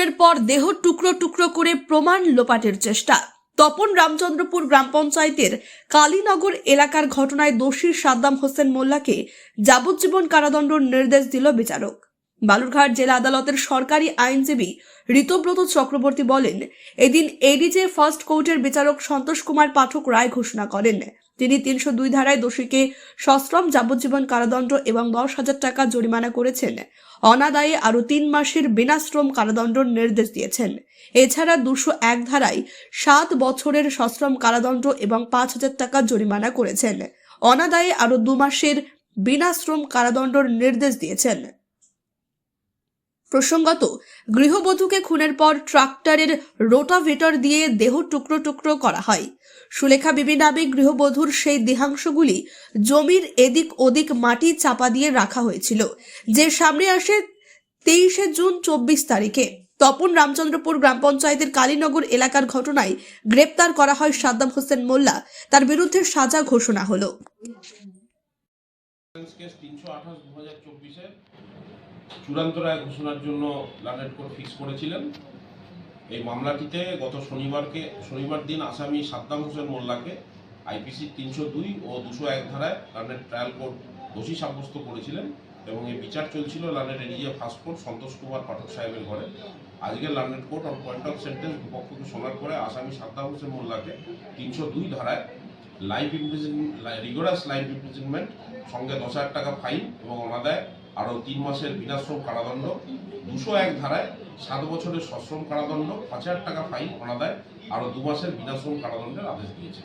খুনের পর দেহ টুকরো টুকরো করে প্রমাণ লোপাটের চেষ্টা। তপন রামচন্দ্রপুর গ্রাম পঞ্চায়েতের কালীনগর এলাকার ঘটনায় দোষী সাদ্দাম হোসেন মোল্লাকে যাবজ্জীবন কারাদণ্ডের নির্দেশ দিল বিচারক। বালুরঘাট জেলা আদালতের সরকারি আইনজীবী ঋতব্রত চক্রবর্তী বলেন, এদিন এডিজে ফার্স্ট কোর্টের বিচারক সন্তোষ কুমার পাঠক রায় ঘোষণা করেন। তিনি ৩০২ ধারায় দোষীকে সশ্রম যাবজ্জীবন কারাদণ্ড এবং ১০,০০০ টাকা জরিমানা করেছেন। অনাদায়ে আরও ৩ মাসের বিনাশ্রম কারাদণ্ডের নির্দেশ দিয়েছেন। এছাড়া ২০১ ধারায় ৭ বছরের সশ্রম কারাদণ্ড এবং ৫,০০০ টাকা জরিমানা করেছেন। অনাদায়ে আরও ২ মাসের বিনাশ্রম কারাদণ্ডের নির্দেশ দিয়েছেন। প্রসঙ্গত, গৃহবধূকে খুনের পর ট্রাক্টরের রোটাভেটর দিয়ে দেহ টুকরো টুকরো করা হয়। সুলেখা বিবি নামে গৃহবধূর সেই দেহাংশগুলি জমির এদিক ওদিক মাটি চাপা দিয়ে রাখা হয়েছিল, যে সামনে আসে ২৩ জুন ২৪ তারিখে। তপন রামচন্দ্রপুর গ্রাম পঞ্চায়েতের কালীনগর এলাকার ঘটনায় গ্রেপ্তার করা হয় সাদ্দাম হোসেন মোল্লা। তার বিরুদ্ধে সাজা ঘোষণা হলো। চূড়ান্ত রায় ঘোষণার জন্য লানেট কোর্ট ফিক্স করেছিলেন। এই মামলাটিতে গত শনিবার দিন আসামি সাদ্দাম হোসেন মোল্লাকে আইপিসি ৩০২ ও ২০১ ধারায় লানেট ট্রায়াল কোর্ট দোষী সাব্যস্ত করেছিলেন এবং এই বিচার চলছিল লানেট ADJ first court Santosh Kumar Pathak সাহেবের ঘরে। আজকে লানেট court on point of sentence দুপক্ষকে শোনার পরে আসামি সাদ্দাম হোসেন মোল্লাকে ৩০২ ধারায় রিগোরাস লাইফ ইমপ্রিজনমেন্ট সঙ্গে ১০,০০০ টাকা ফাইন এবং অনাদায়ে আরও ৩ মাসের বিনাশ্রম কারাদণ্ড, ২০১ ধারায় ৭ বছরের সশ্রম কারাদণ্ড, ৫,০০০ টাকা ফাইন, অনাদায়ে আরও ২ মাসের বিনাশ্রম কারাদণ্ডের আদেশ দিয়েছে।